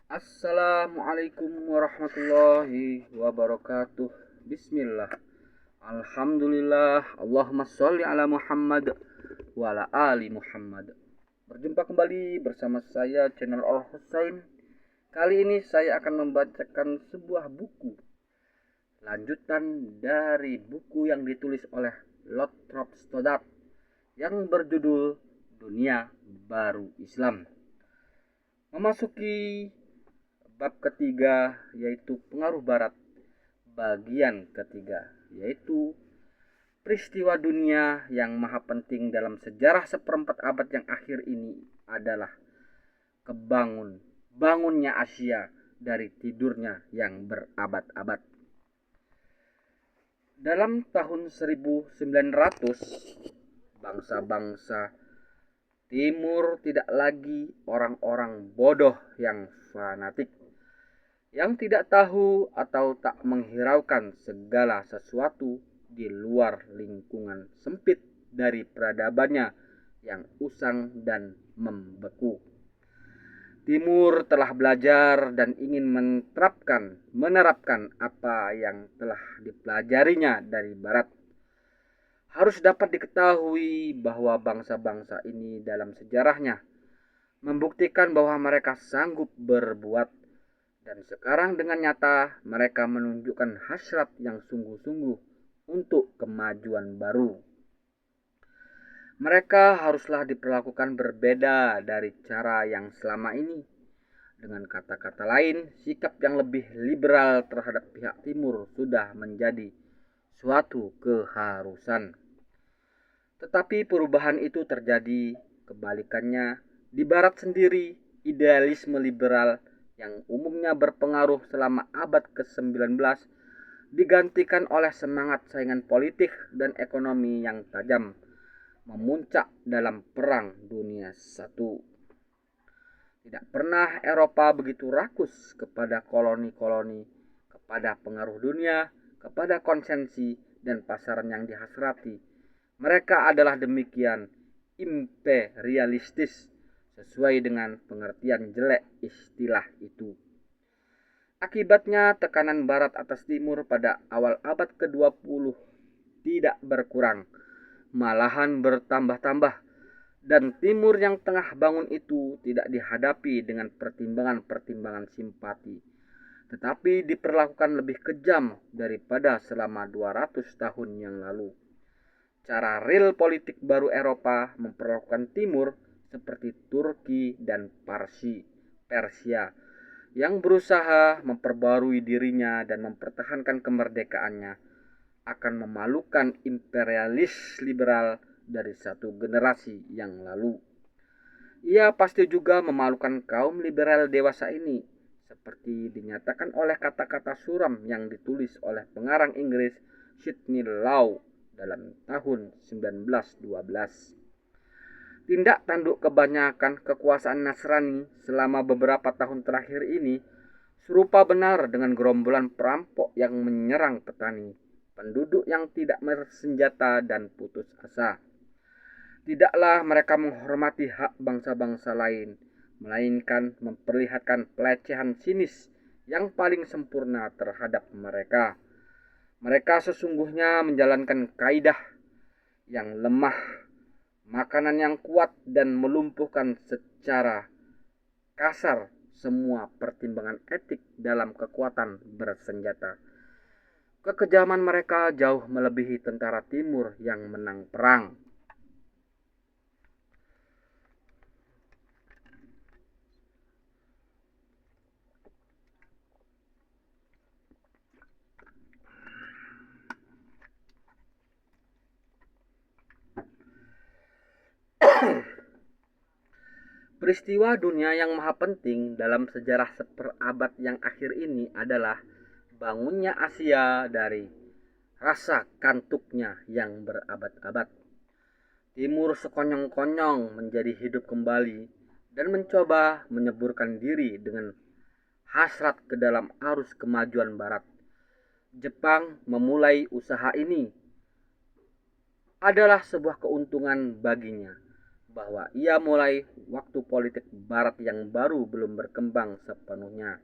Assalamualaikum warahmatullahi wabarakatuh. Bismillah. Alhamdulillah. Allahumma sholli ala Muhammad wa ala ali Muhammad. Berjumpa kembali bersama saya channel Al Husain. Kali ini saya akan membacakan sebuah buku lanjutan dari buku yang ditulis oleh Lothrop Stoddard yang berjudul Dunia Baru Islam. Memasuki bab ketiga, yaitu pengaruh barat, bagian ketiga, yaitu peristiwa dunia yang maha penting dalam sejarah seperempat abad yang akhir ini adalah bangunnya Asia dari tidurnya yang berabad-abad. Dalam tahun 1900, bangsa-bangsa Timur tidak lagi orang-orang bodoh yang fanatik, yang tidak tahu atau tak menghiraukan segala sesuatu di luar lingkungan sempit dari peradabannya yang usang dan membeku. Timur telah belajar dan ingin menerapkan apa yang telah dipelajarinya dari Barat. Harus dapat diketahui bahwa bangsa-bangsa ini dalam sejarahnya membuktikan bahwa mereka sanggup berbuat. Dan sekarang dengan nyata mereka menunjukkan hasrat yang sungguh-sungguh untuk kemajuan baru. Mereka haruslah diperlakukan berbeda dari cara yang selama ini. Dengan kata-kata lain, sikap yang lebih liberal terhadap pihak timur sudah menjadi suatu keharusan. Tetapi perubahan itu terjadi kebalikannya. Di barat sendiri, idealisme liberal yang umumnya berpengaruh selama abad ke-19 digantikan oleh semangat saingan politik dan ekonomi yang tajam, memuncak dalam Perang Dunia I. Tidak pernah Eropa begitu rakus kepada koloni-koloni, kepada pengaruh dunia, kepada konsensi dan pasaran yang dihasrati. Mereka adalah demikian imperialistis, sesuai dengan pengertian jelek istilah itu. Akibatnya tekanan barat atas timur pada awal abad ke-20 tidak berkurang, malahan bertambah-tambah, dan timur yang tengah bangun itu tidak dihadapi dengan pertimbangan-pertimbangan simpati, tetapi diperlakukan lebih kejam daripada selama 200 tahun yang lalu. Cara real politik baru Eropa memperlakukan timur seperti Turki dan Persia yang berusaha memperbarui dirinya dan mempertahankan kemerdekaannya akan memalukan imperialis liberal dari satu generasi yang lalu. Ia pasti juga memalukan kaum liberal dewasa ini, seperti dinyatakan oleh kata-kata suram yang ditulis oleh pengarang Inggris Sidney Law dalam tahun 1912. Tindak tanduk kebanyakan kekuasaan Nasrani selama beberapa tahun terakhir ini serupa benar dengan gerombolan perampok yang menyerang petani, penduduk yang tidak bersenjata dan putus asa. Tidaklah mereka menghormati hak bangsa-bangsa lain, melainkan memperlihatkan pelecehan sinis yang paling sempurna terhadap mereka. Mereka sesungguhnya menjalankan kaidah yang lemah, makanan yang kuat, dan melumpuhkan secara kasar semua pertimbangan etik dalam kekuatan bersenjata. Kekejaman mereka jauh melebihi tentara timur yang menang perang. Peristiwa dunia yang maha penting dalam sejarah seperabad yang akhir ini adalah bangunnya Asia dari rasa kantuknya yang berabad-abad. Timur sekonyong-konyong menjadi hidup kembali dan mencoba menyeburkan diri dengan hasrat ke dalam arus kemajuan barat. Jepang memulai usaha ini adalah sebuah keuntungan baginya. bahwa ia mulai waktu politik barat yang baru belum berkembang sepenuhnya.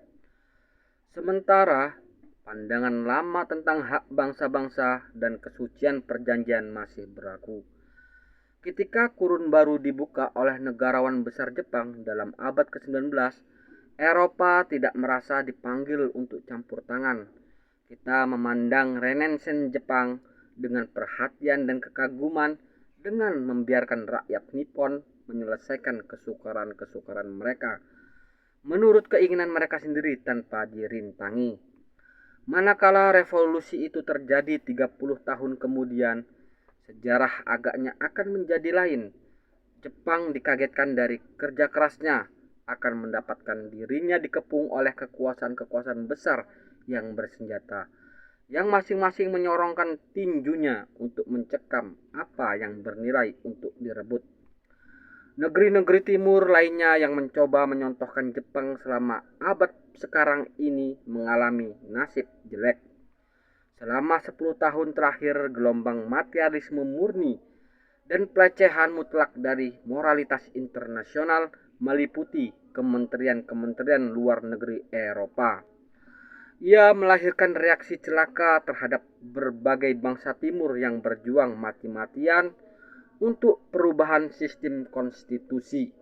Sementara pandangan lama tentang hak bangsa-bangsa dan kesucian perjanjian masih berlaku. Ketika kurun baru dibuka oleh negarawan besar Jepang dalam abad ke-19, Eropa tidak merasa dipanggil untuk campur tangan. Kita memandang Renaissance Jepang dengan perhatian dan kekaguman dengan membiarkan rakyat Nippon menyelesaikan kesukaran-kesukaran mereka menurut keinginan mereka sendiri tanpa dirintangi. Manakala revolusi itu terjadi 30 tahun kemudian, sejarah agaknya akan menjadi lain. Jepang dikagetkan dari kerja kerasnya akan mendapatkan dirinya dikepung oleh kekuasaan-kekuasaan besar yang bersenjata, yang masing-masing menyorongkan tinjunya untuk mencekam apa yang bernilai untuk direbut. Negeri-negeri timur lainnya yang mencoba menyontohkan Jepang selama abad sekarang ini mengalami nasib jelek. Selama 10 tahun terakhir, gelombang materialisme murni dan pelecehan mutlak dari moralitas internasional meliputi kementerian-kementerian luar negeri Eropa. Ia melahirkan reaksi celaka terhadap berbagai bangsa timur yang berjuang mati-matian untuk perubahan sistem konstitusi.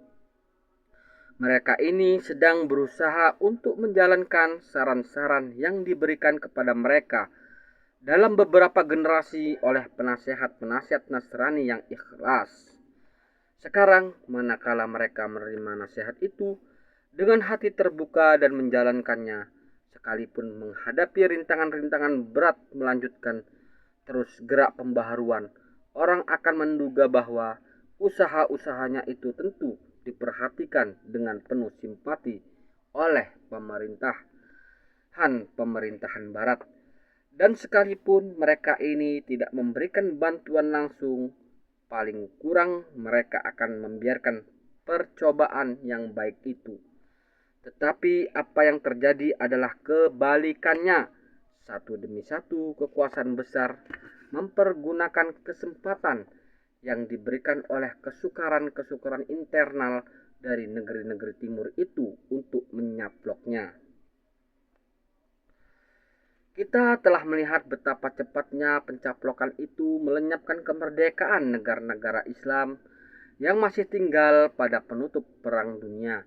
Mereka ini sedang berusaha untuk menjalankan saran-saran yang diberikan kepada mereka dalam beberapa generasi oleh penasehat-penasehat Nasrani yang ikhlas. Sekarang, manakala mereka menerima nasihat itu dengan hati terbuka dan menjalankannya, sekalipun menghadapi rintangan-rintangan berat melanjutkan terus gerak pembaharuan, orang akan menduga bahwa usaha-usahanya itu tentu diperhatikan dengan penuh simpati oleh pemerintahan barat. Dan sekalipun mereka ini tidak memberikan bantuan langsung, paling kurang mereka akan membiarkan percobaan yang baik itu. Tetapi apa yang terjadi adalah kebalikannya. Satu demi satu kekuasaan besar mempergunakan kesempatan yang diberikan oleh kesukaran-kesukaran internal dari negeri-negeri timur itu untuk menyaploknya. Kita telah melihat betapa cepatnya pencaplokan itu melenyapkan kemerdekaan negara-negara Islam yang masih tinggal pada penutup Perang Dunia.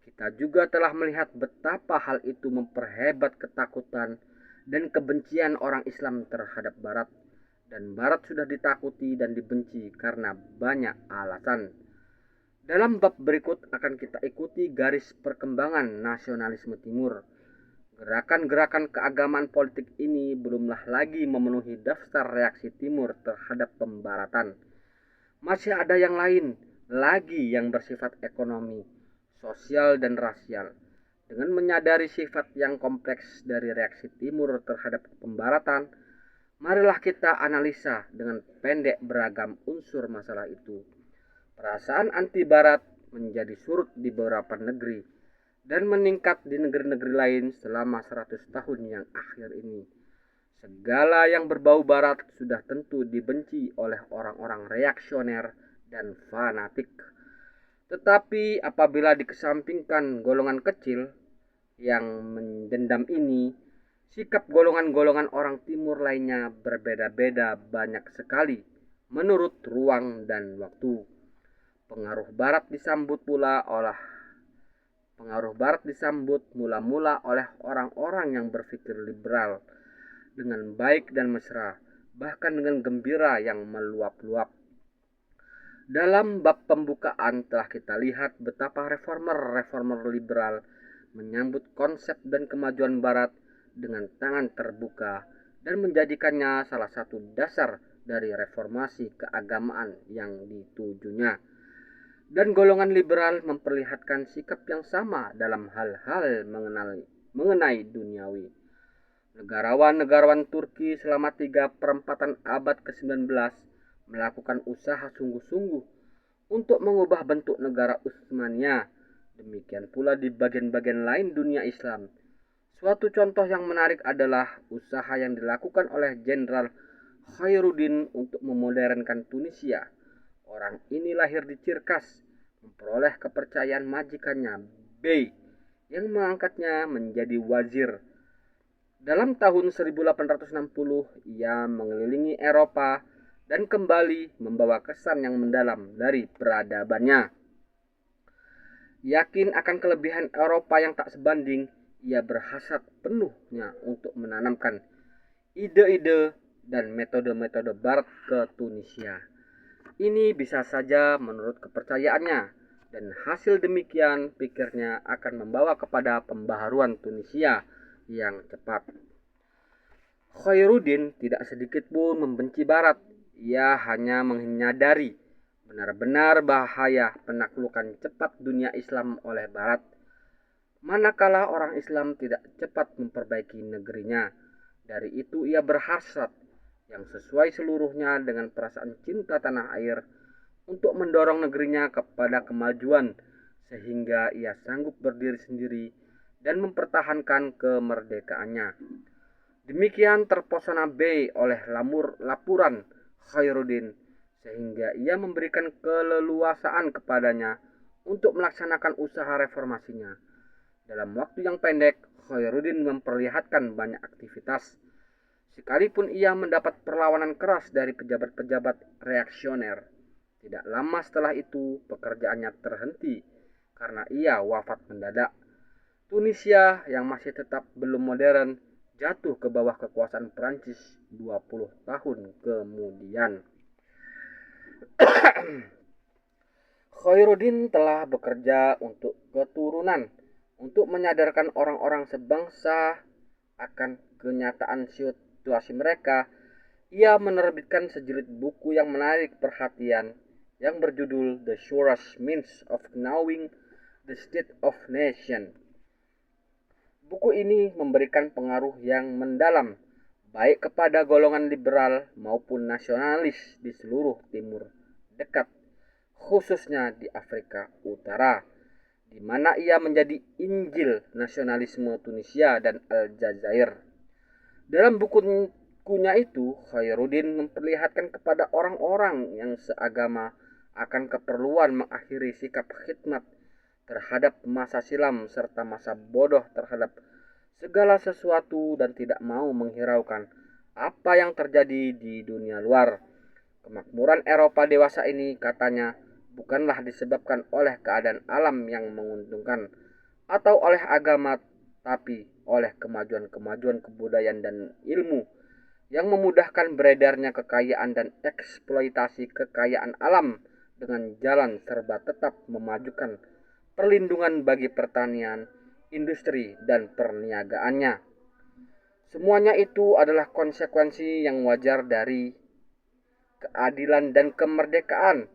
Kita juga telah melihat betapa hal itu memperhebat ketakutan dan kebencian orang Islam terhadap Barat. Dan Barat sudah ditakuti dan dibenci karena banyak alasan. Dalam bab berikut akan kita ikuti garis perkembangan nasionalisme Timur. Gerakan-gerakan keagamaan politik ini belumlah lagi memenuhi daftar reaksi Timur terhadap pembaratan. Masih ada yang lain lagi yang bersifat ekonomi, sosial, dan rasial. Dengan menyadari sifat yang kompleks dari reaksi Timur terhadap pembaratan, marilah kita analisa dengan pendek beragam unsur masalah itu. Perasaan anti-Barat menjadi surut di beberapa negeri dan meningkat di negeri-negeri lain selama 100 tahun yang akhir ini. Segala yang berbau Barat sudah tentu dibenci oleh orang-orang reaksioner dan fanatik. Tetapi apabila dikesampingkan golongan kecil yang mendendam ini, sikap golongan-golongan orang timur lainnya berbeda-beda banyak sekali menurut ruang dan waktu. Pengaruh Barat disambut mula-mula oleh orang-orang yang berpikir liberal dengan baik dan mesra, bahkan dengan gembira yang meluap-luap. Dalam bab pembukaan telah kita lihat betapa reformer-reformer liberal menyambut konsep dan kemajuan Barat dengan tangan terbuka dan menjadikannya salah satu dasar dari reformasi keagamaan yang ditujunya. Dan golongan liberal memperlihatkan sikap yang sama dalam hal-hal mengenai duniawi. Negarawan-negarawan Turki selama 3/4 abad ke-19 melakukan usaha sungguh-sungguh untuk mengubah bentuk negara Utsmaniyah. Demikian pula di bagian-bagian lain dunia Islam. Suatu contoh yang menarik adalah usaha yang dilakukan oleh Jenderal Khairuddin untuk memodernkan Tunisia. Orang ini lahir di Cirkas, memperoleh kepercayaan majikannya, Bey, yang mengangkatnya menjadi wazir. Dalam tahun 1860, ia mengelilingi Eropa dan kembali membawa kesan yang mendalam dari peradabannya. Yakin akan kelebihan Eropa yang tak sebanding, ia berhasrat penuhnya untuk menanamkan ide-ide dan metode-metode Barat ke Tunisia. Ini bisa saja menurut kepercayaannya, dan hasil demikian pikirnya akan membawa kepada pembaharuan Tunisia yang cepat. Khairuddin tidak sedikit pun membenci Barat. Ia hanya menyadari benar-benar bahaya penaklukan cepat dunia Islam oleh Barat, manakala orang Islam tidak cepat memperbaiki negerinya. Dari itu ia berhasrat yang sesuai seluruhnya dengan perasaan cinta tanah air untuk mendorong negerinya kepada kemajuan, sehingga ia sanggup berdiri sendiri dan mempertahankan kemerdekaannya. Demikian terpesona Bey oleh laporan Khairuddin, sehingga ia memberikan keleluasaan kepadanya untuk melaksanakan usaha reformasinya. Dalam waktu yang pendek, Khairuddin memperlihatkan banyak aktivitas, sekalipun ia mendapat perlawanan keras dari pejabat-pejabat reaksioner. Tidak lama setelah itu, pekerjaannya terhenti karena ia wafat mendadak. Tunisia yang masih tetap belum modern jatuh ke bawah kekuasaan Prancis 20 tahun kemudian. Khairuddin telah bekerja untuk keturunan, untuk menyadarkan orang-orang sebangsa akan kenyataan situasi mereka. Ia menerbitkan sejilid buku yang menarik perhatian yang berjudul The Surest Means of Knowing the State of Nation. Buku ini memberikan pengaruh yang mendalam baik kepada golongan liberal maupun nasionalis di seluruh Timur Dekat, khususnya di Afrika Utara, di mana ia menjadi Injil nasionalisme Tunisia dan Aljazair. Dalam bukunya itu, Khairuddin memperlihatkan kepada orang-orang yang seagama akan keperluan mengakhiri sikap khidmat terhadap masa silam serta masa bodoh terhadap segala sesuatu dan tidak mau menghiraukan apa yang terjadi di dunia luar. Kemakmuran Eropa dewasa ini, katanya, bukanlah disebabkan oleh keadaan alam yang menguntungkan atau oleh agama, tapi oleh kemajuan-kemajuan kebudayaan dan ilmu yang memudahkan beredarnya kekayaan dan eksploitasi kekayaan alam dengan jalan serba tetap memajukan perlindungan bagi pertanian, industri, dan perniagaannya. Semuanya itu adalah konsekuensi yang wajar dari keadilan dan kemerdekaan,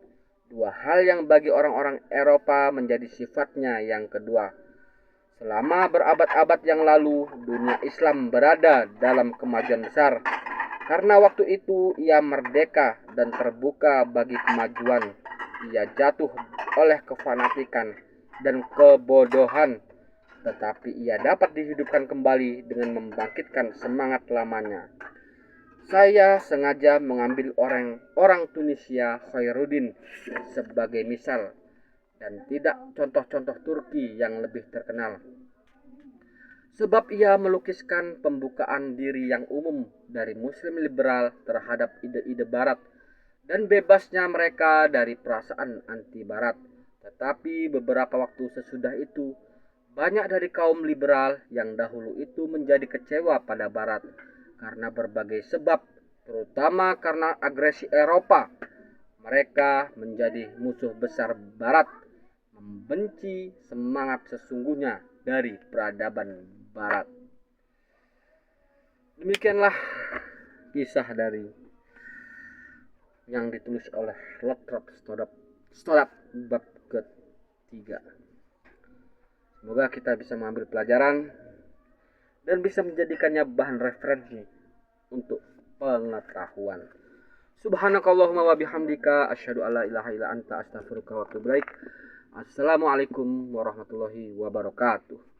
dua hal yang bagi orang-orang Eropa menjadi sifatnya yang kedua. Selama berabad-abad yang lalu, dunia Islam berada dalam kemajuan besar, karena waktu itu ia merdeka dan terbuka bagi kemajuan. Ia jatuh oleh kefanatikan dan kebodohan, tetapi ia dapat dihidupkan kembali dengan membangkitkan semangat lamanya. Saya sengaja mengambil orang Tunisia Khairuddin sebagai misal dan tidak contoh-contoh Turki yang lebih terkenal, sebab ia melukiskan pembukaan diri yang umum dari muslim liberal terhadap ide-ide barat dan bebasnya mereka dari perasaan anti barat. Tetapi beberapa waktu sesudah itu, banyak dari kaum liberal yang dahulu itu menjadi kecewa pada barat karena berbagai sebab, terutama karena agresi Eropa. Mereka menjadi musuh besar barat, membenci semangat sesungguhnya dari peradaban barat. Demikianlah kisah dari yang ditulis oleh Lothrop Stoddard bab ketiga. Semoga kita bisa mengambil pelajaran dan bisa menjadikannya bahan referensi untuk pengetahuan. Subhanakallahumma wa bihamdika asyhadu alla ilaha illa anta astaghfiruka wa atubu ilaik. Assalamualaikum warahmatullahi wabarakatuh.